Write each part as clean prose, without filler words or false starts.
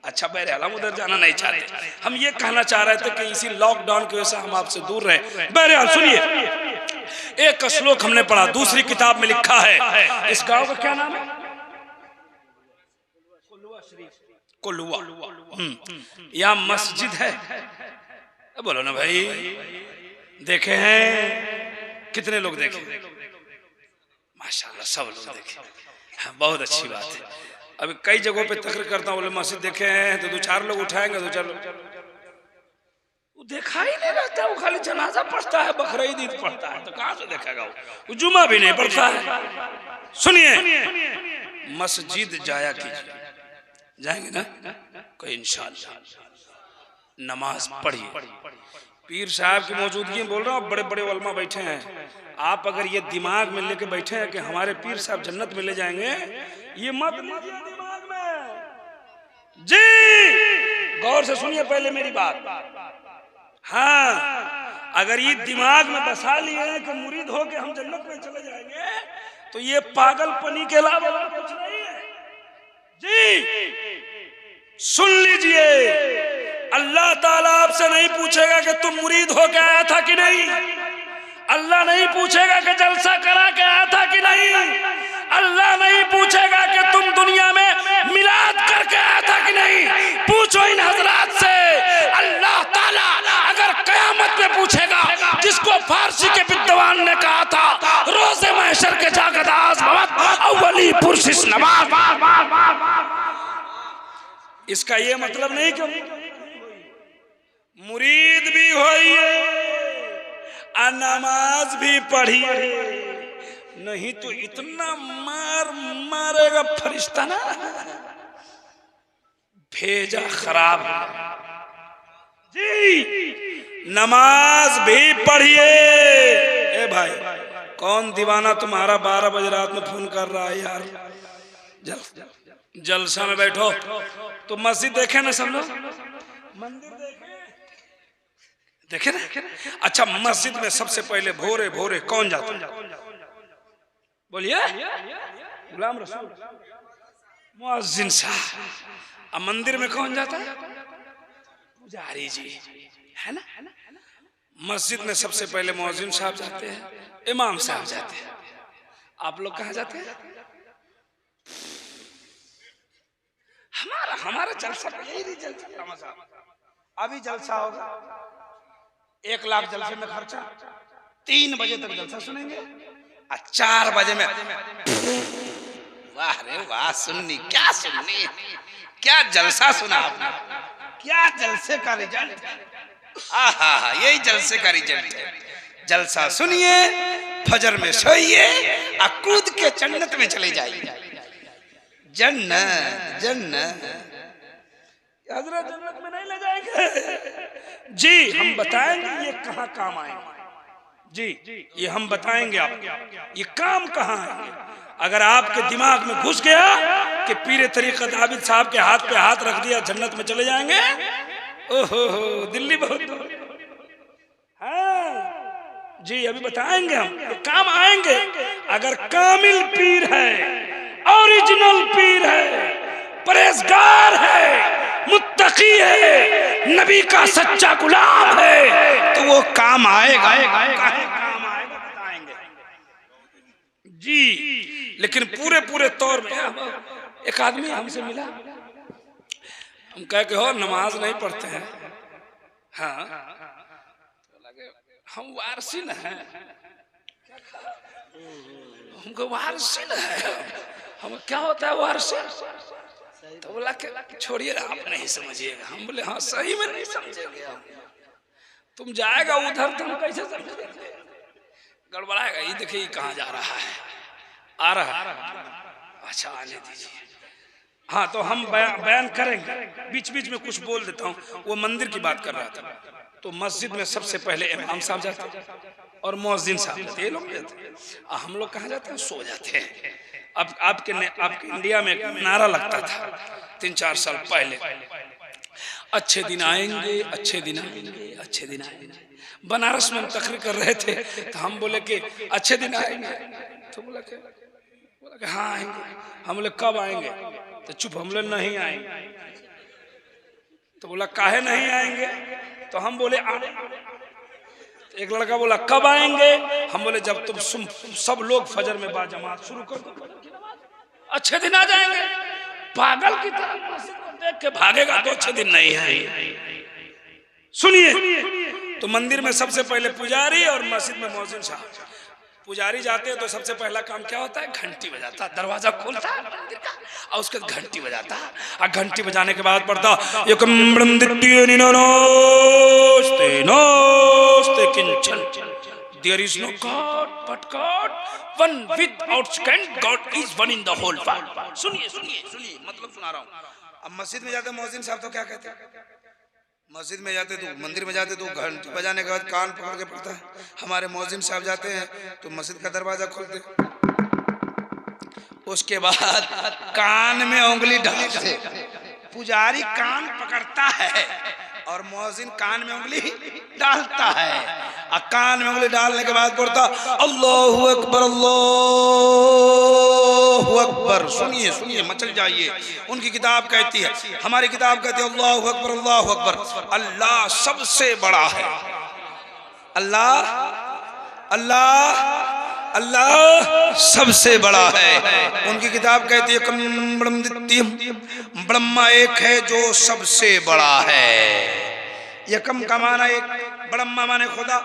अच्छा बहरहाल हम उधर जाना नहीं चाहते, हम ये कहना चाह रहे थे कि इसी लॉकडाउन की वजह से हम आपसे दूर रहे। बहरहाल सुनिए, एक श्लोक हमने पढ़ा, दूसरी किताब में लिखा है, इस गांव का क्या नाम है? कोल्हुआ। यहाँ मस्जिद है, बोलो ना भाई, देखे हैं? कितने लोग देखे? माशाल्लाह सब लोग देखे, बहुत अच्छी बात है। अभी कई जगहों पे तकरीर करता हूँ, बोले मस्जिद देखे हैं, तो दो चार लोग उठाएंगे, दो चार लोग वो देखा ही नहीं रहता, वो खाली जनाजा पढ़ता है, बकरीद ईद पढ़ता है, तो कहाँ से देखेगा वो जुमा भी नहीं पढ़ता है। सुनिए, मस्जिद जाया कीजिए, जाएंगे ना कोई इंशाअल्लाह, नमाज पढ़िए। पीर साहब की मौजूदगी में बोल रहा हूँ, बड़े बड़े उलमा बैठे हैं, आप अगर ये दिमाग में लेके बैठे हैं कि हमारे पीर साहब जन्नत में ले जाएंगे, ये मत लीजिए दिमाग में जी, गौर से सुनिए पहले मेरी बात। हाँ, अगर ये दिमाग में बसा लिए हैं कि मुरीद हो के हम जन्नत में चले जाएंगे, तो ये पागलपनी के अलावा कुछ नहीं है जी। सुन लीजिए, अल्लाह ताला आपसे नहीं पूछेगा कि तुम मुरीद हो के आया था कि नहीं, अल्लाह नहीं पूछेगा कि जलसा करा के आया था कि नहीं, अल्लाह नहीं पूछेगा कि तुम दुनिया में मिलाद करके आया था कि नहीं। पूछो इन हजरात से, अल्लाह ताला अगर कयामत में पूछेगा, जिसको फारसी के विद्वान ने कहा था, रोज़े महशर के जागदास भवत अव्वली पुरसिस नमाज, इसका ये मतलब नहीं कि मुरीद भी होइए और नमाज भी पढ़िए, नहीं तो इतना मार मारेगा फरिश्ता ना, भेजा खराब जी। नमाज भी पढ़िए। ए भाई, कौन दीवाना तुम्हारा 12 बजे रात में फोन कर रहा है यार? जलसा में बैठो तो मस्जिद देखे ना सब लोग, मंदिर देखे ना? अच्छा, मस्जिद में सबसे पहले भोरे भोरे कौन जाता है? बोलिए, गुलाम रसूल मुअज्जिन साहब। अब मंदिर में कौन जाता है? पुजारी जी, है ना? मस्जिद में सबसे पहले मुअज्जिन साहब जाते हैं, इमाम साहब जाते हैं। आप लोग कहाँ जाते हैं? हमारा जलसा यही नहीं, जलसा अभी जलसा होगा, 1 लाख जलसे में खर्चा, 3 बजे तक जलसा सुनेंगे और 4 बजे में वाह रे वाह, सुन्नी क्या सुन्नी, क्या जलसा सुना आपने, क्या जलसे का रिजल्ट। आहा, यही जलसे का रिजल्ट है। जलसा सुनिए, फजर में सोइए और कूद के जन्नत में चले जाइए। जन्नत जन्नत हजरत जन्नत में नहीं ले जाएंगे जी, हम बताएंगे ये कहाँ काम आएंगे जी, ये हम बताएंगे आपको ये काम कहाँ है। अगर आपके दिमाग में घुस गया कि पीरे तरीक़त आबिद साहब के हाथ पे हाथ रख दिया जन्नत में चले जाएंगे, ओहो दिल्ली बहुत हाँ जी, अभी बताएंगे हम, ये काम आएंगे। अगर कामिल पीर है, ओरिजिनल पीर है, परहेजगार है, मुत्तकी है, नबी का सच्चा गुलाम है, तो वो काम आएगा। काम आएगा बताएंगे जी। लेकिन पूरे तौर में एक आदमी हमसे मिला, हम कह के हो नमाज नहीं पढ़ते हैं, हाँ हम वारसिन हैं, हमको वारसिन है, हम क्या होता है वारसिन? तो बोला कि छोड़िए आप नहीं समझिएगा। हम बोले हाँ सही में नहीं समझेंगे हम, तुम जाएगा उधर तो हम कैसे समझेंगे, गड़बड़ाएगा। ये देखिए कहाँ जा रहा है, आ रहा है, अच्छा आने दीजिए। हाँ तो हम बयान करेंगे, बीच बीच में कुछ बोल देता हूँ। वो मंदिर की बात कर रहा था, तो मस्जिद में सबसे पहले इमाम साहब जाते और मुअज्जिन साहब जाते, ये लोग जाते, हम लोग कहाँ जाते हैं? सो जाते हैं। अब आपके इंडिया में एक नारा लगता था 3-4 साल पहले, अच्छे दिन आएंगे, अच्छे दिन आएंगे, अच्छे दिन आएंगे। बनारस में हम तकरीर कर रहे थे तो हम बोले कि अच्छे दिन आएंगे, तो बोला कि हाँ आएंगे। हम बोले कब आएंगे? तो चुप, हम लोग नहीं आएंगे। तो बोला काहे नहीं आएंगे? तो हम बोले तो एक लड़का बोला कब आएंगे? हम बोले जब तुम सब लोग फजर में बाजमात शुरू कर दो, अच्छे दिन आ जाएंगे। पागल की तरह मस्जिद को देख के भागेगा तो अच्छे दिन नहीं है। सुनिए, तो मंदिर में सबसे पहले पुजारी और मस्जिद में मौजिन साहब। पुजारी जाते हैं तो सबसे पहला काम क्या होता है? घंटी बजाता, दरवाजा खोलता है मंदिर का और उसके घंटी बजाता। और घंटी बजाने के बाद पढ़ता There is no God but God, one without second, God is one in the whole world. सुनिए सुनिए सुनिए, मतलब सुना रहा हूँ। अब मस्जिद में जाते मौजिन साहब तो क्या कहते हैं? मस्जिद में जाते तो मंदिर में जाते तो घंटी बजाने के बाद कान पकड़ के पड़ता है। हमारे मौजिन साहब जाते हैं तो मस्जिद का दरवाजा खोलते, उसके बाद कान में उंगली डालते। पुजारी कान पकड़ता है और मौजिन कान में उंगली डालता है। और कान में उंगली डालने के बाद पड़ता अल्लाहु अकबर अल्लाहु अकबर। सुनिए सुनिए, मचल जाइए। उनकी किताब कहती है, हमारी किताब कहती है अल्लाहु अकबर अल्लाहु अकबर। अल्लाह सबसे बड़ा है। अल्लाह अल्लाह अल्लाह सबसे बड़ा है। उनकी किताब कहती है ब्रह्मा एक है जो सबसे बड़ा है। यकम का माना एक, ब्रह्मा माने खुदा,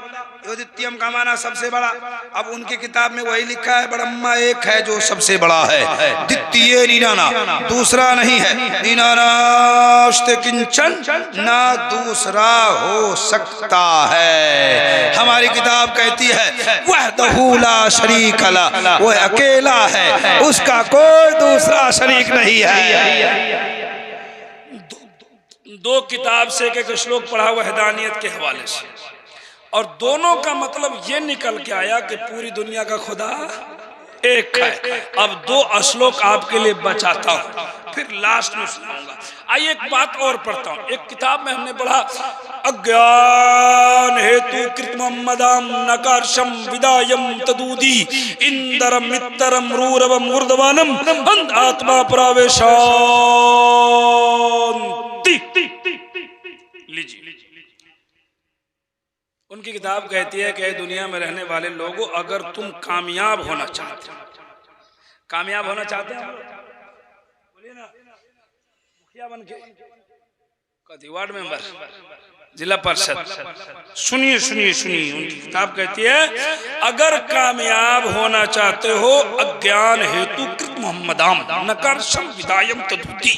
द्वितीयम का माना सबसे बड़ा। अब उनकी किताब में वही लिखा है ब्रह्मा एक है जो सबसे बड़ा है, द्वितीय निराना, दूसरा नहीं है, निरानास्ते किंचन, ना दूसरा हो सकता है। हमारी किताब कहती है वहदहू ला शरीक ला, वो अकेला है, उसका कोई दूसरा शरीक नहीं है। दो किताब से एक श्लोक पढ़ा वहदानियत के हवाले से, और दोनों का मतलब ये निकल के आया कि पूरी दुनिया का खुदा एक है। अब दो श्लोक आपके लिए बचाता हूँ, फिर लास्ट में सुनाऊंगा। आइए एक बात और पढ़ता हूँ। एक किताब में हमने पढ़ा अज्ञान हेतु कृतमदाम नकारशम विदायम तदूदी इंदरम मित्तरम रूरवम ऊर्ध्वनम अंध आत्मा प्रवेशांति। लीजिए, उनकी किताब कहती है कि दुनिया में रहने वाले लोगों, अगर तुम कामयाब होना चाहते हो, कामयाब होना चाहते हैं, बोलिए ना, मुखिया बन के, वार्ड मेंबर, जिला परिषद, सुनिए सुनिए सुनिए। उनकी किताब कहती है अगर कामयाब होना चाहते हो, अज्ञान हेतु कृत मोहम्मदाम नकर्षम विदायम तदुति,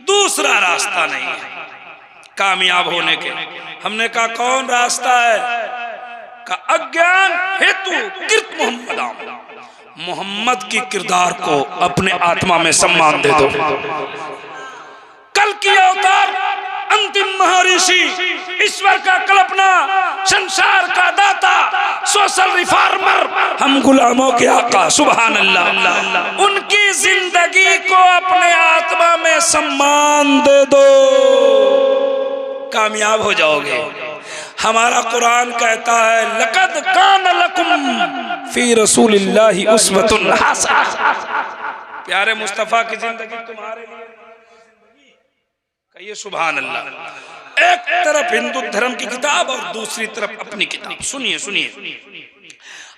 दूसरा रास्ता नहीं है कामयाब होने के। हमने कहा कौन रास्ता है? का अज्ञान हेतु कृत मोहम्मदाम, मोहम्मद की किरदार को अपने आत्मा में सम्मान दे दो। कल की अवतार, अंतिम महर्षि, ईश्वर का कल्पना, संसार का दाता, सोशल रिफॉर्मर, हम गुलामों के आका, सुभान अल्लाह। उनकी जिंदगी को अपने आत्मा में सम्मान दे दो, कामयाब हो जाओगे। हमारा कुरान कहता है लक़द कान लकुम फी रसूलिल्लाहि उस्वतुन हसना, प्यारे मुस्तफा की जिंदगी तुम्हारे लिए, कहिए सुभान अल्लाह। एक तरफ हिंदू धर्म की किताब और दूसरी तरफ अपनी किताब। सुनिए सुनिए,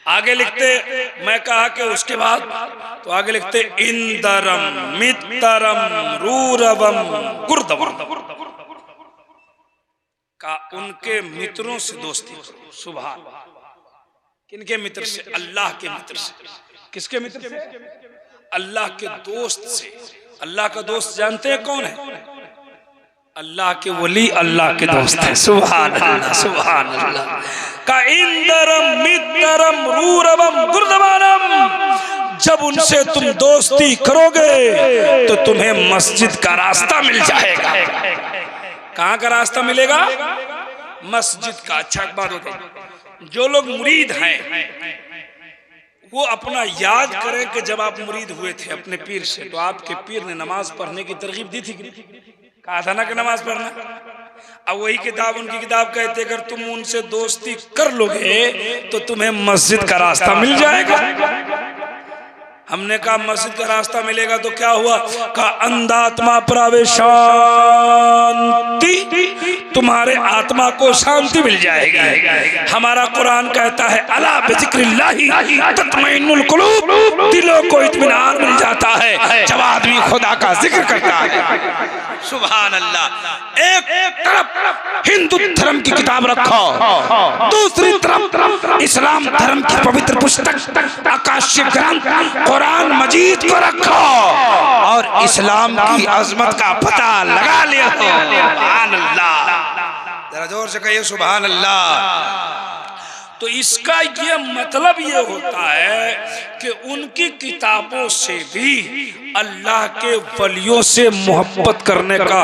आगे लिखते, मैं कहा कि उसके बाद तो आगे लिखते इंदरम मित्रम रूरवम गुर्दवम, का उनके मित्रों से दोस्ती करो। सुभान, किनके मित्र से? अल्लाह के मित्र से। किसके मित्र से? अल्लाह के दोस्त से। अल्लाह का दोस्त जानते हैं कौन है? अल्लाह के वली अल्लाह के दोस्त है। सुभान अल्लाह सुभान अल्लाह। का इंदरम मित्रम रूरवम गुर्दवानम, जब उनसे तुम दोस्ती करोगे तो तुम्हें मस्जिद का रास्ता मिल जाएगा। कहाँ का रास्ता मिलेगा? मस्जिद का। अच्छा एक बात होती, जो लोग मुरीद हैं वो अपना याद करें कि जब आप मुरीद हुए थे अपने पीर से, तो आपके पीर ने नमाज पढ़ने की तरगीब दी थी, कहा था ना कि नमाज पढ़ना। अब वही किताब, उनकी किताब कहते अगर तुम उनसे दोस्ती कर लोगे तो तुम्हें मस्जिद का रास्ता मिल जाएगा। हमने कहा मस्जिद का रास्ता मिलेगा तो क्या हुआ? का अंधात्मा प्रवेशांति, तुम्हारे आत्मा को शांति मिल जाएगी। हमारा कुरान कहता है अला बिज़िक्रिल्लाहि तत्मइन्नुल कुलूब, दिलों को इत्मीनान मिल जाता है जब आदमी खुदा का जिक्र करता है। सुभान अल्लाह। एक तरफ हिंदू धर्म की किताब रखो, दूसरी तरफ इस्लाम धर्म की पवित्र पुस्तक आकाशीय ग्रंथ कुरान मजीद को रखो और इस्लाम की अजमत का पता लगा लिया। सुभान अल्लाह, जरा जोर से कहिए सुभान अल्लाह। तो इसका ये मतलब ये होता है कि उनकी किताबों से भी अल्लाह के वलियों से मोहब्बत करने का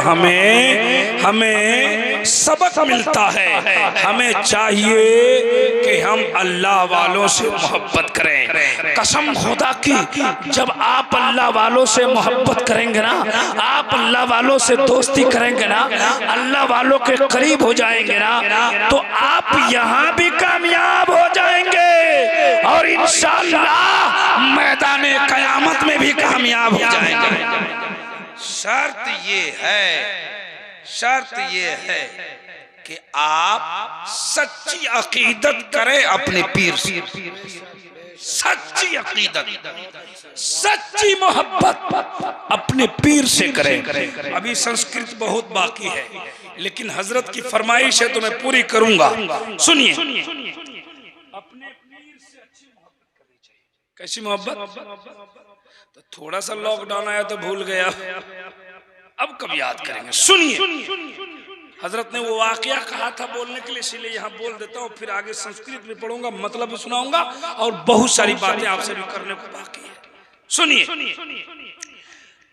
हमें सबक मिलता है। हमें चाहिए कि हम अल्लाह वालों से मोहब्बत करें। कसम खुदा की, जब आप अल्लाह वालों से मोहब्बत करेंगे ना, आप अल्लाह वालों से दोस्ती करेंगे ना, अल्लाह वालों के करीब हो जाएंगे ना, तो आप यहाँ भी कामयाब हो जाएंगे और इंशाअल्लाह मैदाने कयामत में भी कामयाब हो जाएंगे। शर्त ये है कि आप सच्ची अकीदत करें अपने पीर से, सच्ची अकीदत, सच्ची मोहब्बत अपने पीर से करें। अभी संस्कृत बहुत बाकी है, लेकिन हजरत की फरमाइश है तो मैं पूरी करूंगा। सुनिए, अपने पीर से अच्छी मोहब्बत करनी चाहिए। कैसी मोहब्बत? तो थोड़ा सा लॉकडाउन आया तो भूल गया, अब कब याद करेंगे। सुनिए, हजरत ने वो वाकया कहा था बोलने के लिए, इसीलिए यहाँ बोल देता हूँ, फिर आगे संस्कृत में पढ़ूंगा, मतलब भी सुनाऊंगा और बहुत सारी बातें आपसे भी करने को बाकी है। सुनिए,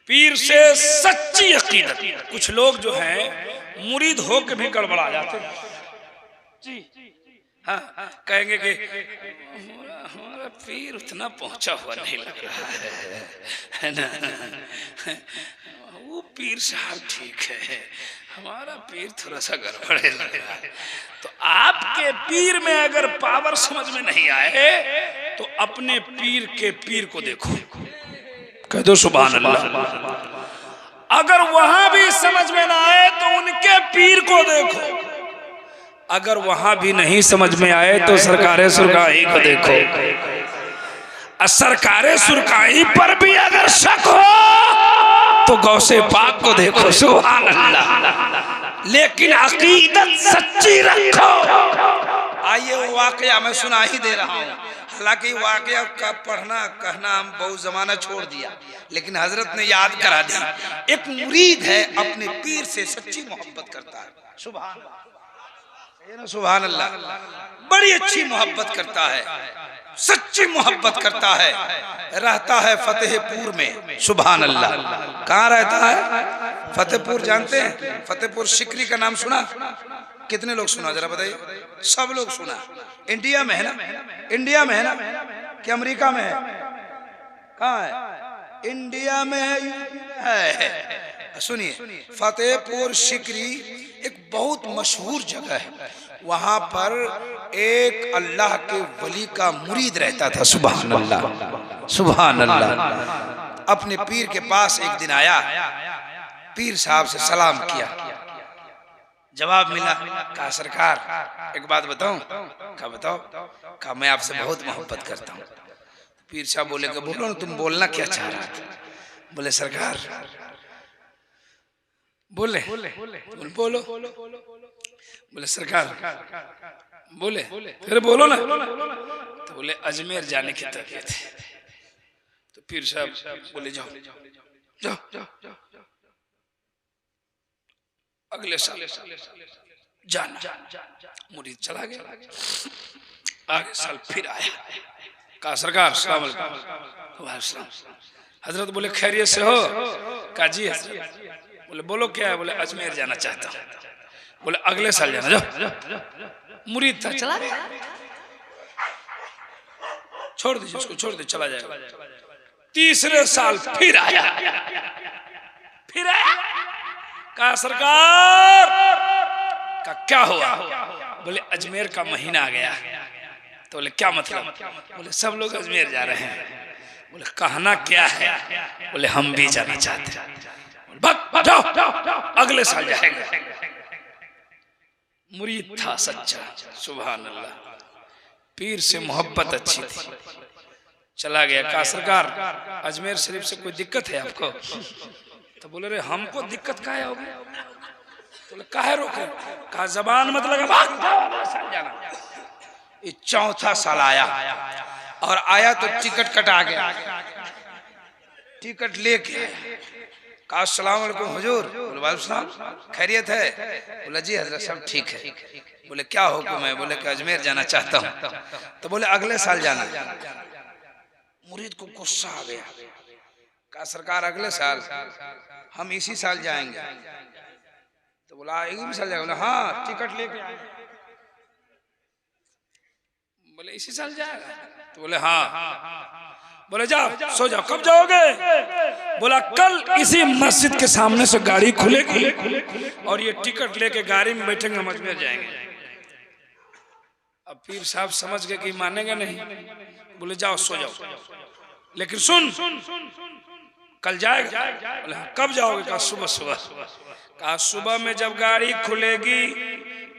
पीर से सच्ची अकीदत। कुछ लोग जो हैं मुरीद हो के भी गड़बड़ा जाते हैं जी। हाँ, कहेंगे कि हमारा पीर उतना पहुंचा हुआ नहीं लग रहा है ना, वो पीर साहब ठीक है, हमारा पीर थोड़ा सा गड़बड़े लग रहा है। तो आपके पीर में अगर पावर समझ में नहीं आए तो अपने पीर के पीर को देखो, कह दो सुभान अल्लाह। अगर वहां भी समझ में ना आए तो उनके पीर को देखो, अगर वहां भी नहीं समझ में आए तो सरकारे सुरकाई को देखो, सरकारे सुरकाई पर भी अगर शक हो तो गौसे पाक को देखो। सुभान अल्लाह। लेकिन अकीदत सच्ची रखो। आइए वो वाकया मैं सुना ही दे रहा हूँ, हालांकि वाकया का पढ़ना कहना हम बहुत जमाना छोड़ दिया, लेकिन हजरत ने याद करा दिया। एक मुरीद है अपने पीर से सच्ची मोहब्बत करता है। सुभान अल्लाह। बड़ी अच्छी मोहब्बत करता है, सच्ची मोहब्बत करता है, रहता है फतेहपुर में। सुभान अल्लाह। कहाँ रहता है? फतेहपुर जानते हैं? फतेहपुर सिकरी का नाम सुना? कितने लोग सुना जरा बताइए? सब लोग सुना। इंडिया में है ना? इंडिया में है ना कि अमेरिका में है? कहाँ है? इंडिया में है। सुनिए, फतेहपुर सिकरी एक बहुत मशहूर जगह है। वहां पर एक अल्लाह के वली का मुरीद रहता था। सुभान अल्लाह, सुभान अल्लाह। अपने पीर के पास एक दिन आया, पीर साहब से सलाम किया, जवाब मिला। कहा सरकार एक बात बताऊं? कहा बताओ। कहा मैं आपसे बहुत मोहब्बत करता हूँ। पीर साहब बोले कि बोलो ना, तुम बोलना क्या चाह रहा था? बोले सरकार बोले बोलो। बोले सरकार बोले, फिर बोलो ना। तो बोले अजमेर जाने की तबीयत है। तो पीर साहब बोले जाओ जाओ जाओ, अगले साल जाना। मुरीद चला गया, अगले साल फिर आया। कहा सरकार सलाम अलैकुम। हजरत बोले खैरियत से हो? कहा जी हजरत। बोले बोलो क्या है? बोले अजमेर जाना चाहता हूँ। बोले अगले साल जाना। जाओ। मुरीद था, चला गया। छोड़ दीजिए उसको, छोड़ दे, चला जाएगा। तीसरे साल फिर आया। कहा सरकार का क्या हुआ? बोले अजमेर का महीना आ गया। तो बोले क्या मतलब? बोले सब लोग अजमेर जा रहे हैं। बोले कहना क्या है? बोले हम भी जाना चाहते हैं। जाओ, अगले साल जाएगा। मुरीद था सच्चा, सुभान अल्लाह, पीर से मोहब्बत अच्छी थी। चला गया, कहा सरकार अजमेर शरीफ से कोई दिक्कत है आपको? तो बोले रे हमको दिक्कत काहे होगी? तो काहे रोके? कहा जबान मत लगा, जाना। ये चौथा साल आया और आया तो टिकट कटा गया, टिकट लेके कहा अस्सलाम वालेकुम हुजूर। बोले वालेकुम सलाम, खैरियत है? बोला जी हजरत साहब ठीक है। बोले क्या हुक्म है? बोले कि अजमेर जाना चाहता हूँ। तो बोले अगले साल जाना। मुरीद को गुस्सा आ गया, कहा सरकार अगले साल? हम इसी साल जाएंगे। तो बोला इसी साल जाएगा? बोला हाँ टिकट लेके आए। बोले इसी साल जाएगा? तो बोले हाँ। बोले जाओ सो जाओ, कब जाओगे? बोला कल इसी मस्जिद के सामने से गाड़ी खुलेगी और ये टिकट लेके गाड़ी में बैठेंगे, हम अजमेर जाएंगे। अब पीर साहब समझ गए कि मानेंगे नहीं। बोले जाओ सो जाओ, लेकिन सुन कल जाएगा? बोले कब जाओगे? कहा सुबह सुबह। कहा सुबह में जब गाड़ी खुलेगी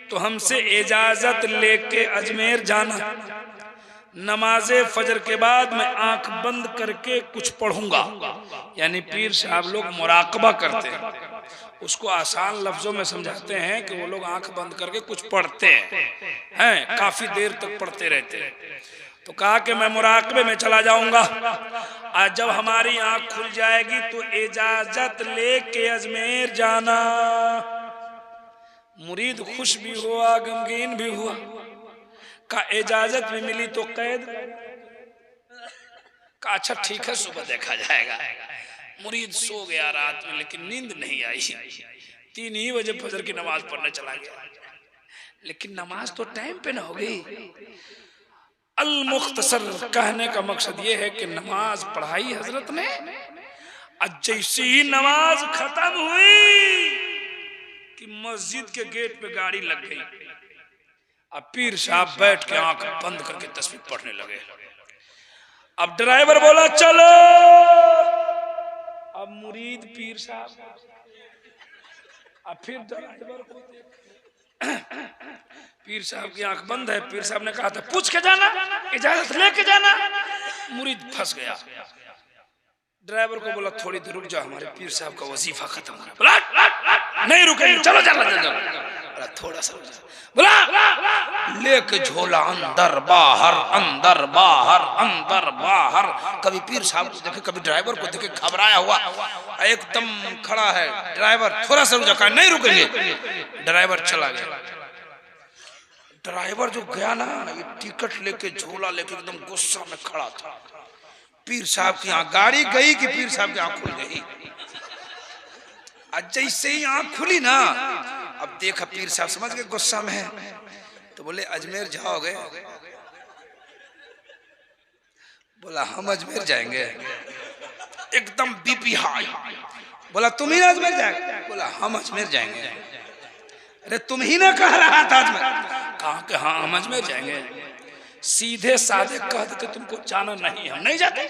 तो हमसे इजाजत लेके अजमेर जाना। नमाजे फजर के बाद मैं आंख बंद करके कुछ पढ़ूंगा। यानी पीर साहब लोग मुराकबा करते हैं, उसको आसान लफ्जों में समझाते हैं कि वो लोग आंख बंद करके कुछ पढ़ते हैं, काफी देर तक पढ़ते रहते हैं। तो कहा कि मैं मुराकबे में चला जाऊंगा, आज जब हमारी आंख खुल जाएगी तो इजाजत लेके अजमेर जाना। मुरीद खुश भी हुआ, गमगीन भी हुआ। का इजाजत भी मिली तो कैद का? अच्छा ठीक है सुबह देखा जाएगा। मुरीद सो गया रात में, लेकिन नींद नहीं आई। 3 ही बजे फजर की नमाज पढ़ने चला गया, लेकिन नमाज तो टाइम पे ना हो गई। अल मुख्तसर कहने का मकसद ये है कि नमाज पढ़ाई हजरत ने, जैसे ही नमाज खत्म हुई कि मस्जिद के गेट पे गाड़ी लग गई। अब पीर साहब बैठ के आंख बंद करके तस्बीह पढ़ने लगे। अब ड्राइवर बोला चलो। अब मुरीद पीर साहब, अब फिर ड्राइवर को पीर साहब की आंख बंद है। पीर साहब ने कहा था पूछ के जाना, इजाजत लेके जाना। मुरीद फंस गया। ड्राइवर को बोला थोड़ी देर रुक जाओ, हमारे पीर साहब का वजीफा खत्म हो रहा है। नहीं रुकेंगे, चलो चलो चलो। थोड़ा सा बोला लेके झोला अंदर बाहर अंदर बाहर अंदर बाहर। कभी पीर साहब को देखे, कभी ड्राइवर को देखे, घबराया हुआ एकदम खड़ा है। ड्राइवर थोड़ा सा रुक जाओ, नहीं रुकेंगे। ड्राइवर चला गया। ड्राइवर जो गया ना, ये टिकट लेके झोला लेके एकदम गुस्सा में खड़ा था। पीर साहब की आंख, गाड़ी गई कि पीर साहब की आंख खुल गई। आज जैसे ही आंख खुली ना, अब देखा पीर साहब समझ गए गुस्सा में है। तो बोले अजमेर जाओगे? बोला हम अजमेर जाएंगे। एकदम बीपी हाई। बोला तुम ही ना अजमेर जाएंगे? बोला हम अजमेर जाएंगे। अरे तुम ही ना कह रहा था अजमेर? कहा कि हाँ हम अजमेर जाएंगे। सीधे साधे कह देते तुमको जाना नहीं, हम नहीं जाते।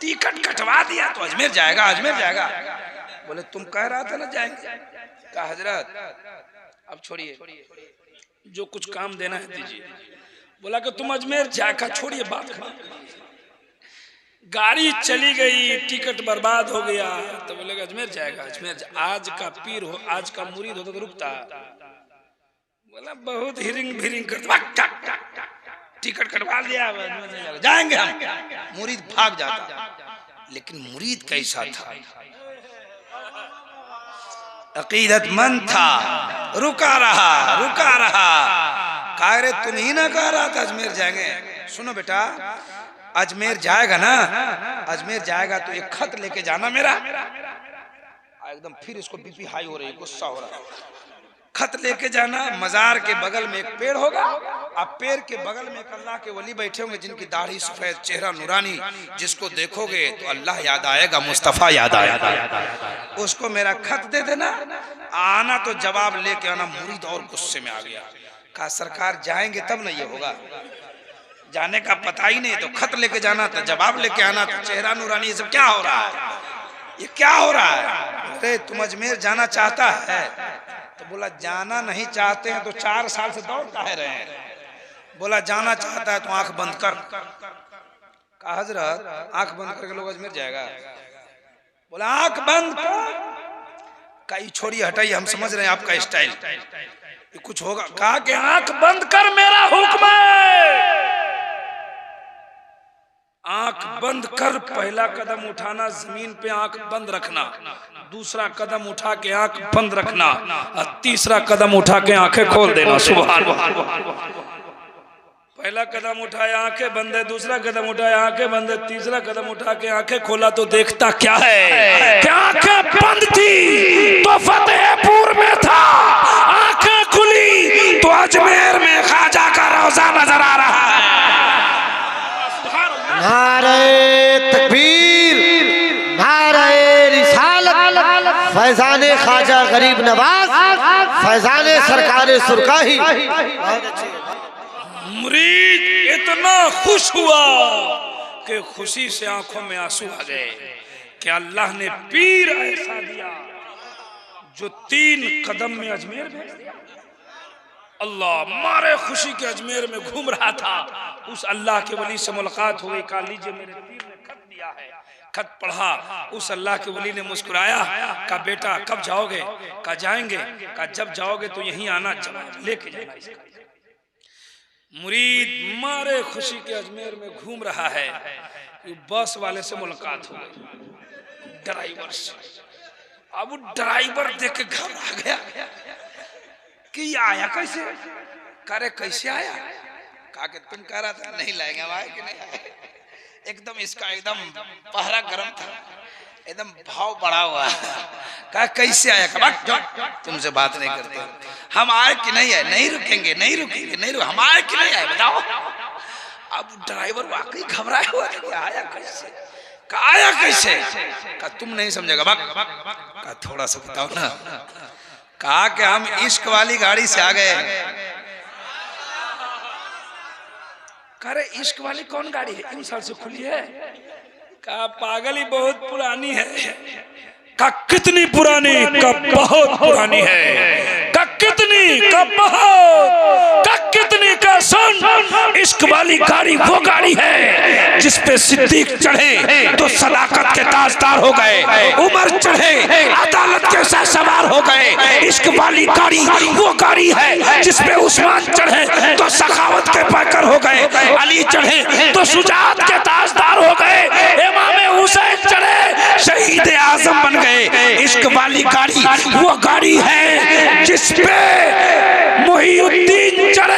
टिकट कटवा दिया तो अजमेर जाएगा, अजमेर जाएगा। बोले तुम कह रहा था ना जाएंगे। कहा हजरत अब छोड़िए, जो कुछ काम देना है दीजिए। बोला कि तुम अजमेर जाकर छोड़िए बात। गाड़ी चली गई, टिकट बर्बाद हो गया। तो बोले अजमेर जाएगा, अजमेर आज का पीर हो, आज का मुरीद होता तो रुकता। बोला बहुत हिरिंग भिरिंग करता, टिकट कटवा लिया, जाएंगे हम। मुरीद भाग जाता। लेकिन मुरीद कैसा था? अकीदतमंद था, रुका रहा रुका रहा। कह रहे तुम ही ना कह रहा था अजमेर जाएंगे? सुनो बेटा, अजमेर जाएगा ना, अजमेर जाएगा तो एक खत लेके जाना मेरा। एकदम फिर इसको बीपी हाई हो रही, गुस्सा हो रहा। खत लेके जाना। मजार के बगल में एक पेड़ होगा, अब पेड़ के बगल में एक अल्लाह के वली बैठे होंगे जिनकी दाढ़ी सफेद, चेहरा नूरानी। जिसको देखोगे तो अल्लाह याद आएगा, मुस्तफा याद आएगा। उसको मेरा खत दे देना, आना तो जवाब लेके आना। मुरीद और गुस्से में आ गया। कहा सरकार जाएंगे तब ना ये होगा, जाने का पता ही नहीं। तो खत लेके जाना था, जवाब लेके आना था, चेहरा नूरानी। ये सब क्या हो रहा है? ये क्या हो रहा है? अरे तुम अजमेर जाना चाहता है? तो बोला जाना नहीं चाहते हैं तो 4 साल से दौड़ काहे रहे हैं? बोला जाना चाहता है तो आंख बंद कर। कहा हजरत आंख बंद करके लोग अजमेर जाएगा? बोला आंख बंद कर। कई छोड़ी हटाई, हम समझ रहे हैं आपका स्टाइल, ये कुछ होगा। कहा कि आंख बंद कर, मेरा हुक्म है। आंख बंद कर, पहला कदम उठाना, जमीन पे आंख बंद रखना, दूसरा कदम उठा के आंख बंद रखना, और तीसरा कदम उठा के आंखें खोल देना। सुभान अल्लाह। पहला कदम उठाया आंखें बंद है, दूसरा कदम उठाया आंखें बंद है, तीसरा कदम उठा के आंखें खोला तो देखता क्या है कि आंखें बंद थी तो फतेहपुर में था, आंखें खुली तो अजमेर में ख्वाजा का रोजा नजर आ रहा है। नारे तकबीर, नारे रिसालत, फैजाने ख्वाजा गरीब नवाज, फैजाने सरकारे सुरकाही। मुरीद इतना खुश हुआ कि खुशी से आंखों में आंसू आ गए कि अल्लाह ने पीर ऐसा दिया जो 3 कदम में अजमेर भेज दिया। अल्लाह मारे खुशी के अजमेर में घूम रहा था, उस अल्लाह के वली से मुलाकात हुई। कहा लीजिए मेरे पीर ने खत दिया है। खत पढ़ा, उस अल्लाह के वली ने मुस्कुराया। कहा बेटा कब जाओगे? कहा जाएंगे। कहा जब जाओगे तो यहीं आना, जवाब लेके जाना इसका। मुरीद मारे खुशी के अजमेर में घूम रहा है, बस वाले से मुलाकात हो गई, ड्राइवर से। अब ड्राइवर देख के घबरा गया कि ये आया कैसे? करे कैसे आया? कहा कि तुम कह रहा था नहीं लाएंगे, हम आए कि नहीं आए? एकदम इसका एकदम पहरा गर्म था, एकदम भाव बढ़ा हुआ। कहा कैसे आया? कहा तुमसे बात नहीं करते, हम आए कि नहीं आए? नहीं रुकेंगे, नहीं रुकेंगे, नहीं रुक, हम आए कि नहीं आए बताओ। अब ड्राइवर वाकई घबराया हुआ कि आया कैसे? कहा आया कैसे? कहा तुम नहीं समझेगा। कहा थोड़ा सा बताओ ना। कहा कि हम इश्क वाली गाड़ी से आ गए। कह रहे इश्क वाली कौन गाड़ी है? 3 साल से खुली है। कहा पागल ही बहुत पुरानी है। का कितनी पुरानी? का बहुत पुरानी है। का कितनी? का बहुत। का कितनी? का सुन, इश्क वाली गाड़ी वो गाड़ी है जिसपे सिद्दीक चढ़े तो सदाकत के ताजदार हो गए, उमर चढ़े अदालत के साथ सवार हो गए। इश्क वाली गाड़ी वो गाड़ी है जिसपे उस्मान चढ़े तो सखावत के पैकर हो गए, अली चढ़े तो शुजाअत के ताजदार हो गए, इमाम हुसैन चढ़े शहीद आजम बन गए। इश्क वाली गाड़ी वो गाड़ी है जिसपे मुहीउद्दीन चढ़े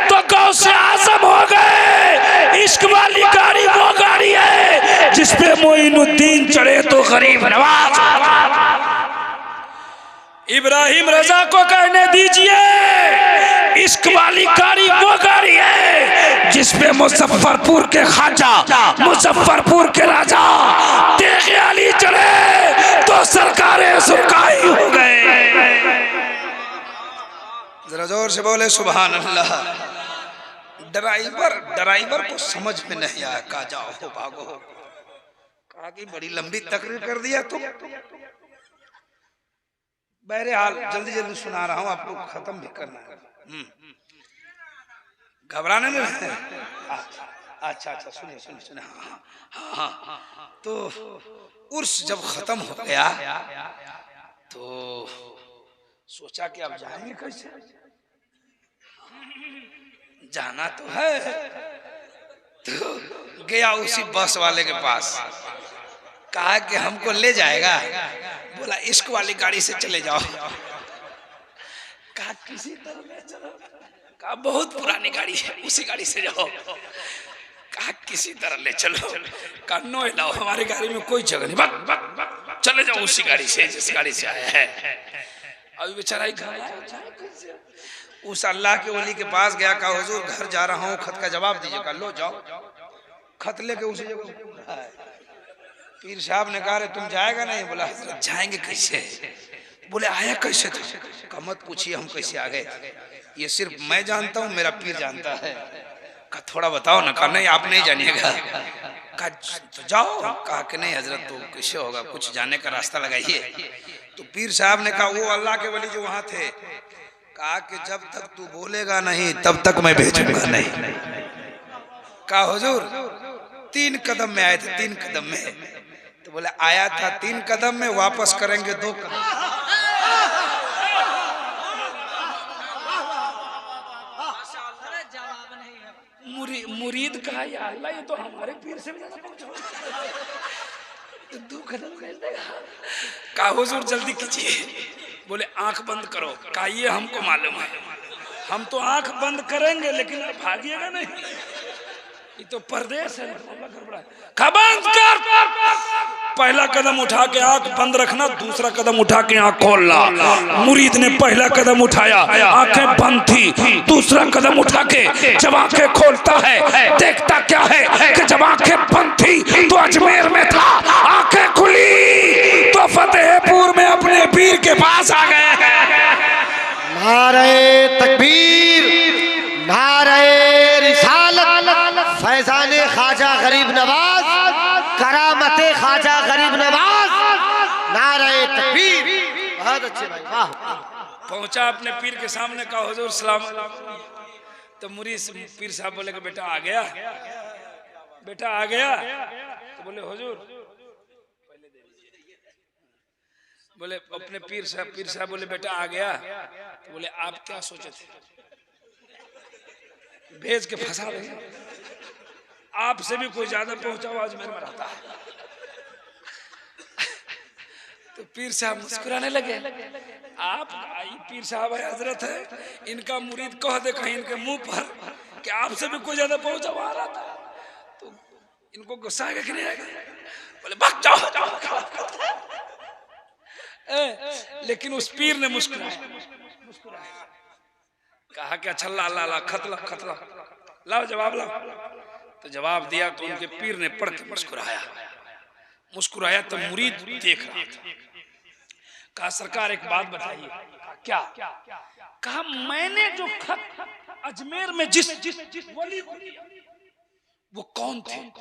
तो गौसे आजम हो गए। इश्क वाली गाड़ी वो गाड़ी है जिसपे मोइनुद्दीन चढ़े तो गरीब नवाज। इब्राहिम रजा को कहने दीजिए, इश्क वाली गाड़ी वो गाड़ी है जिसपे मुजफ्फरपुर के ख्वाजा, मुजफ्फरपुर के राजा तेग़ अली चढ़े तो सरकारे सुरकाई हो गए। जरा जोर से बोले सुभान अल्लाह। ड्राइवर को समझ में नहीं आया। कहा जाओ हो भागो। कहा कि बड़ी लंबी तकरीर कर दिया तुम। बहरहाल जल्दी जल्दी सुना रहा हूँ, आपको खत्म भी करना है। घबराने में अच्छा सुनिए सुनिए सुनिए। हाँ। तो उर्स जब खत्म हो गया तो सोचा कि अब जाएंगे कैसे? जाना तो है। तो गया उसी बस वाले के पास। कहा कि हमको ले जाएगा? बोला इश्क वाली गाड़ी से चले जाओ। कहा किसी तरह ले चलो। कहा बहुत पुरानी गाड़ी है, उसी गाड़ी से जाओ। कहा किसी तरह ले चलो। कहा नो लाओ, हमारी गाड़ी में कोई जगह नहीं, चले जाओ उसी गाड़ी से जिस गाड़ी से आया है। अभी बेचारा उस अल्लाह के वली के पास गया। कहा हुजूर घर जा रहा हूँ, खत का जवाब दीजिए। कहा लो जाओ। खत लेके उसी जगह। पीर साहब ने कहा तुम जाएगा नहीं? बोला हजरत जाएंगे कैसे? बोले आया कैसे था? कहा मत पूछिए हम कैसे आ गए, ये सिर्फ मैं जानता हूँ, मेरा पीर जानता है। कहा थोड़ा बताओ ना। कहा नहीं आप नहीं जानिएगा। कहा तो जाओ। कहा कि नहीं हजरत, तो कैसे होगा, कुछ जाने का रास्ता लगाइए। तो पीर साहब ने कहा वो अल्लाह के वली जो वहां थे, कहा कि जब तक तू बोलेगा नहीं तब तक मैं भेजूंगा नहीं। कहा हुजूर 3 कदम में आए थे, 3 कदम में। तो बोले आया था 3 कदम में, वापस करेंगे 2 कदम। मुरीद कहा या अल्लाह, ये तो हमारे पीर से भी ज्यादा कुछ हो, 2 कदम कर देगा। कहा हुजूर जल्दी कीजिए। बोले आंख बंद करो। कहा ये हमको मालूम है, हम तो आंख बंद करेंगे लेकिन आप भागिएगा नहीं, ये तो परदेश है। कहा बंद कर। पहला कदम उठा के आंख बंद रखना, दूसरा कदम उठा के आंख खोलना। मुरीद ने पहला कदम उठाया, आंखें बंद थी। दूसरा कदम उठा के जब आंखें खोलता है, देखता क्या है कि जब आंखें बंद थी तो अजमेर में था, आंखें खुली तो फतेहपुर में अपने पीर के पास आ गए। नारे तकबीर, नारे रिसालत, फैजाने ख्वाजा गरीब नवाज, करामते ख्वाजा गरीब नवाज, नारे तकबीर। बहुत अच्छे भाई, वाह। पहुंचा अपने पीर के सामने, कहा हुजूर सलाम। तो मुरीद पीर साहब बोले कि बेटा आ गया, बेटा आ गया। तो बोले हुजूर पहले दे दीजिए। बोले अपने पीर साहब बोले बेटा आ गया। तो बोले आप क्या सोचे थे, भेज के फंसा देंगे, आपसे भी कोई ज्यादा पहुंचा हुआ अजमेर में रहता है। तो पीर साहब मुस्कुराने लगे। आप पीर साहब है, हजरत है, इनका मुरीद कह दे कहीं इनके मुंह पर कि आपसे भी कोई ज्यादा पहुंचा हुआ रहा था, तो इनको गुस्सा आएगा कि नहीं आएगा? बोले भाग जाओ। लेकिन उस पीर ने मुस्कुराया, कहा कि अच्छा ला खत लाओ जवाब लाओ। तो जवाब दिया तो उनके पीर ने पढ़ के मुस्कुराया। तो मुरीद देख रहा था। कहा सरकार एक बात बताइए। क्या? कहा मैंने जो खत अजमेर में जिस वली को दिया वो कौन थे,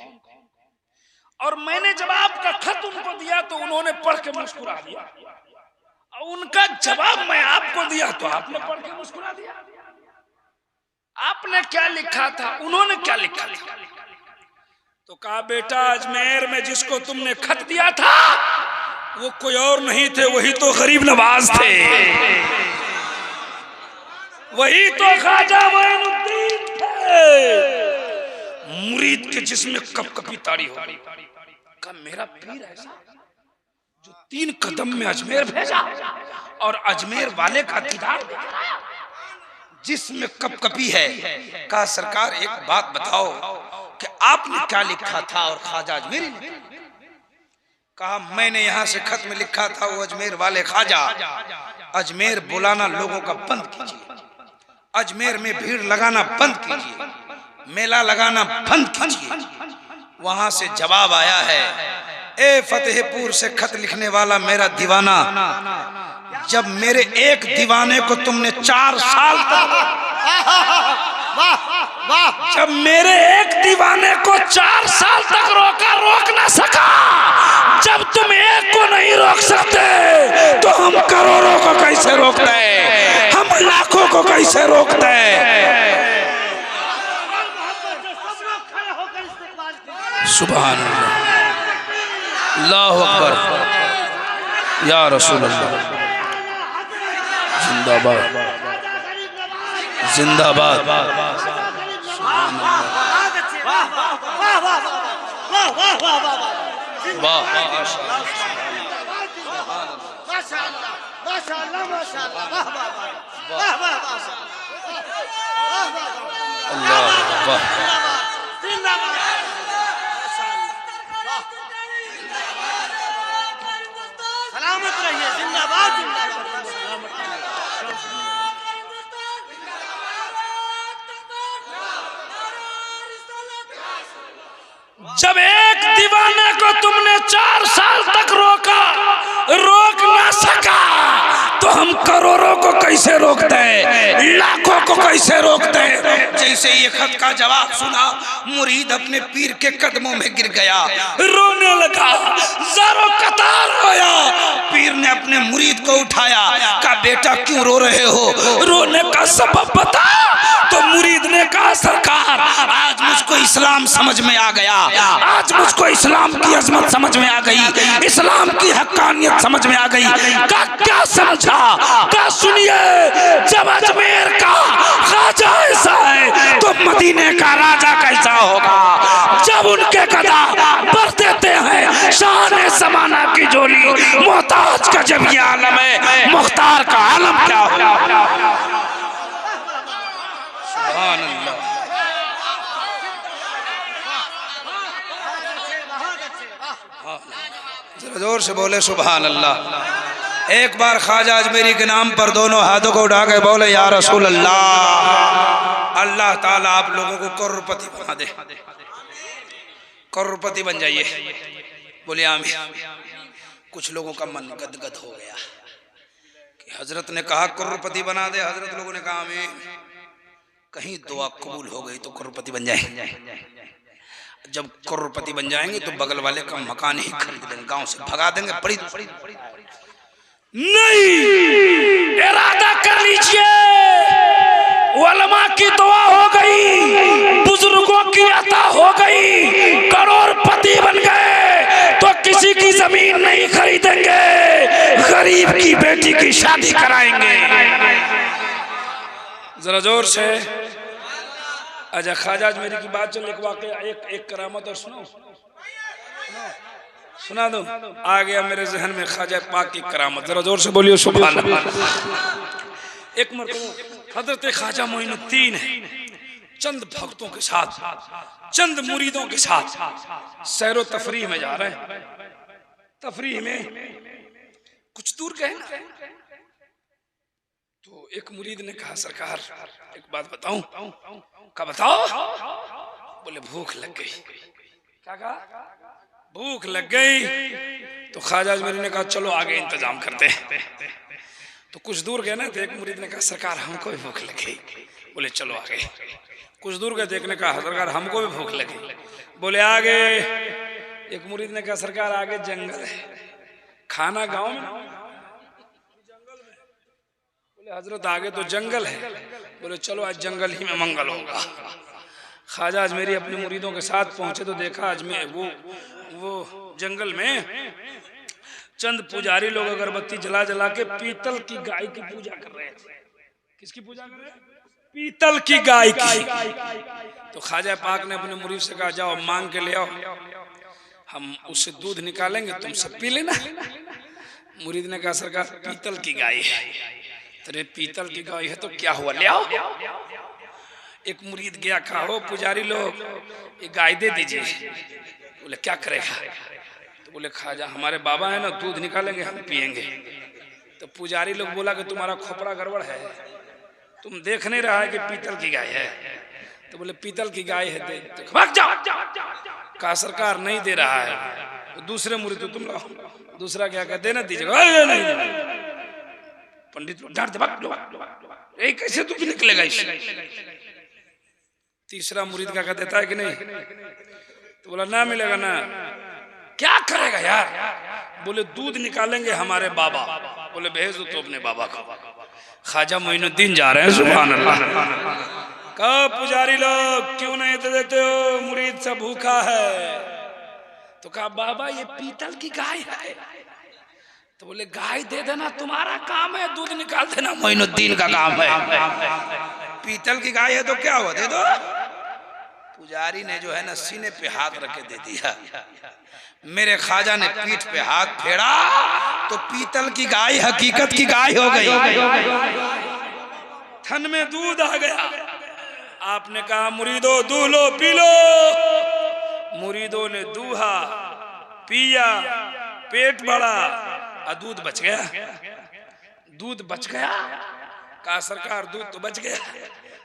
और मैंने जब आपका खत उनको दिया तो उन्होंने पढ़ के मुस्कुरा दिया, और उनका जवाब मैं आपको दिया तो आपने पढ़ के मुस्कुरा दिया। आपने क्या लिखा था, उन्होंने क्या लिखा था? तो कहा बेटा अजमेर में जिसको तुमने खत दिया था वो कोई और नहीं थे, वही तो गरीब नवाज थे, वही तो ख्वाजा मोइनुद्दीन थे। मुरीद के जिसमें कपकपी ताड़ी हो गई। कहा मेरा पीर ऐसा जो 3 कदम में अजमेर भेजा और अजमेर वाले का दीदार जिसमें कपकपी है। कहा सरकार एक बात बताओ कि आपने क्या लिखा था और ख्वाजा अजमेरी ने? कहा मैंने यहाँ से खत में लिखा था वो अजमेर वाले ख्वाजा अजमेर बुलाना लोगों का बंद कीजिए, अजमेर में भीड़ लगाना बंद कीजिए, मेला लगाना बंद कीजिए। वहां से जवाब आया है, ए फतेहपुर से खत लिखने वाला मेरा दीवाना, जब मेरे एक दीवाने को तुमने 4 साल तक जब मेरे एक दीवाने को 4 साल तक रोका, रोक ना सका, जब तुम एक को नहीं रोक सकते तो हम करोड़ों को कैसे रोकते हैं, हम लाखों को कैसे रोकते हैं। सुभान अल्लाह, अल्लाहु अकबर, या रसूल अल्लाह, जिंदाबाद जिंदाबाद। सलामत रहिए, जिंदाबाद जिंदाबाद। जब एक दीवाने को तुमने 4 साल तक रोका, रोक ना सका, तो हम करोड़ों को कैसे रोकते हैं, लाखों को कैसे रोकते हैं। जैसे ये खत का जवाब सुना, मुरीद अपने पीर के कदमों में गिर गया, रोने लगा, ज़ारो कतार रोया। पीर ने अपने मुरीद को उठाया, कहा बेटा क्यों रो रहे हो, रोने का सबब बता। तो मुरीद ने कहा सरकार आज मुझको इस्लाम समझ में आ गया, आज मुझको इस्लाम की अजमत समझ में आ गई, इस्लाम की हक्कानियत समझ में आ गई। का क्या समझा, क्या सुनिए, जब अजमेर का ख्वाजा ऐसा है तो मदीने का राजा कैसा होगा। जब उनके गदा भर देते हैं शान ज़माना की झोली, मोहताज का जब ये आलम है, मुख्तार का आलम क्या होगा। सुभान अल्लाह। जरा जोर से बोले सुभान अल्लाह। एक बार ख्वाजा अजमेरी के नाम पर दोनों हाथों को उठा के बोले या रसूल अल्लाह। अल्लाह ताला आप लोगों को करोड़पति बना दे, करोड़पति बन जाइए। बोले आमीन। कुछ लोगों का मन गदगद हो गया कि हजरत ने कहा करोड़पति बना दे, हजरत लोगों ने कहा आमीन, कहीं दुआ कबूल हो गई तो करोड़पति बन जाए। जब करोड़पति बन जाएंगे तो बगल वाले का मकान ही खरीद देंगे, गांव से भगा देंगे। बड़ी नहीं, इरादा कर लीजिए, उलमा की दुआ हो गई, बुजुर्गों की अता हो गई, करोड़पति बन गए तो किसी की जमीन नहीं खरीदेंगे, गरीब की बेटी की शादी कराएंगे। जरा जोर से। अच्छा ख्वाजा अजमेरी की बात चल, एक वाकया, एक करामत और सुना दो। आ गया मेरे जहन में ख्वाजा पाक की करामत, जरा जोर से बोलिए सुभान अल्लाह। एक मरतबा हजरत ख्वाजा मोइनुद्दीन चंद भक्तों के साथ, चंद मुरीदों के साथ सैरो तफरीह में जा रहे हैं। तफरीह में कुछ दूर गए ना, तो एक मुरीद ने कहा सरकार एक बात बताऊं। क्या बताओ। बोले भूख लग गई। क्या कहा, भूख लग गई। तो ख्वाजा अजमेरी ने कहा चलो आगे इंतजाम करते हैं। तो कुछ दूर गए ना, तो एक मुरीद ने कहा सरकार हमको भी भूख लग गई। बोले चलो आगे। कुछ दूर गए, देखने कहा सरकार हमको भी भूख लगी। बोले आगे। एक मुरीद ने कहा सरकार आगे जंगल है, खाना गांव में, बोले हजरत आगे तो जंगल है। बोले चलो आज जंगल ही में मंगल होगा। ख्वाजा अजमेरी अपने मुरीदों के साथ पहुंचे तो देखा अजमेर वो जंगल में चंद पुजारी लोग अगरबत्ती जला जला के पीतल की गाय की पूजा कर रहे थे। किसकी पूजा कर रहे हैं, पीतल की गाय की। तो ख्वाजा पाक ने अपने मुरीद से कहा जाओ मांग के ले आओ, हम उससे दूध निकालेंगे, तुम सब पी लेना। मुरीद ने कहा सरकार पीतल की गाय है। तेरे पीतल की गाय है तो क्या हुआ, ले आओ। एक मुरीद गया, कहा हो पुजारी लोग ये गाय दे दीजिए। बोले क्या करेगा। तो बोले ख्वाजा हमारे बाबा है ना, दूध निकालेंगे हम पिएंगे। तो पुजारी लोग बोला कि तुम्हारा खोपड़ा गड़बड़ है, तुम देख नहीं रहा है कि पीतल की गाय है। तो बोले पीतल की गाय है दे। तो भाग जाओ। कहा सरकार नहीं दे रहा है। तो दूसरे मुरीद तो तुम लाओ। दूसरा क्या कहते देना दीजिएगा, नहीं। पंडित लोग डांट दे, कैसे तू निकलेगा इससे। तीसरा मुरीद क्या कह देता है कि नहीं। तो बोला ना मिलेगा ना। क्या करेगा यार। बोले दूध निकालेंगे हमारे बाबा। बोले भेज दो तो अपने बाबा को। ख्वाजा मोइनुद्दीन जा रहे हैं, सुभान अल्लाह। कहा पुजारी लोग क्यों नहीं दे देते हो, मुरीद से भूखा है। तो कहा बाबा ये पीतल की गाय है। तो बोले गाय दे देना तुम्हारा काम है, दूध निकाल देना मोइनुद्दीन का काम है। पीतल की गाय है तो क्या हुआ, दे दो। पुजारी ने जो है ना सीने पे हाथ रख के दे दिया। मेरे ख्वाजा ने पीठ पे हाथ फेरा तो पीतल की गाय हकीकत की गाय हो गई। थन में दूध आ गया। आपने कहा मुरीदो दूह लो पी लो। मुरीदों ने दूहा, पिया, पेट बढ़ा और दूध बच गया। दूध बच गया। कहा सरकार दूध तो बच गया।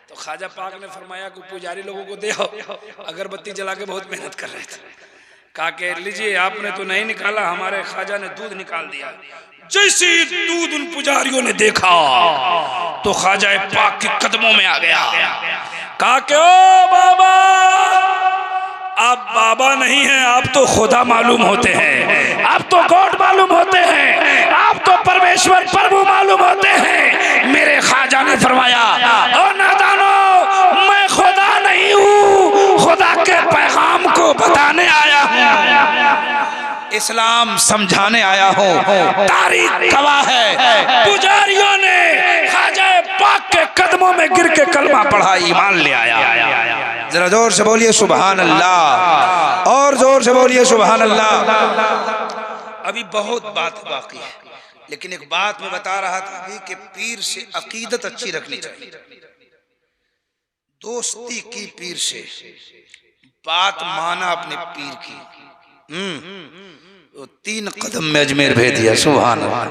तो ख्वाजा पाक ने फरमाया कि पुजारी लोगों को दे आओ, अगरबत्ती जला के बहुत मेहनत कर रहे थे। कहा कि लीजिए आपने तो नहीं निकाला, हमारे ख्वाजा ने दूध निकाल दिया। जैसे ही दूध उन पुजारियों ने देखा तो ख्वाजा पाक के कदमों में आ गया। कहा कि ओ बाबा, आप बाबा नहीं हैं, आप तो खुदा मालूम होते हैं, आप तो गॉड मालूम होते हैं, आप तो परमेश्वर प्रभु मालूम होते हैं। मेरे ख्वाजा ने फरमाया, ओ नादानो, मैं खुदा नहीं हूँ, खुदा के पैगाम को बताने आया हूँ, इस्लाम समझाने आया हूँ। तारीख गवाह है, पुजारियों ने ख्वाजा पाक के कदमों में गिर के कलमा पढ़ा, ईमान ले आया। जरा जोर से बोलिए सुभान अल्लाह, और जोर से बोलिए सुभान अल्लाह। अभी बहुत बात बाकी है, लेकिन एक बात मैं बता रहा था अभी कि पीर से अकीदत अच्छी रखनी चाहिए। दोस्ती की पीर से, बात माना अपने पीर की। 3 कदम में अजमेर भेज दिया। सुभान अल्लाह।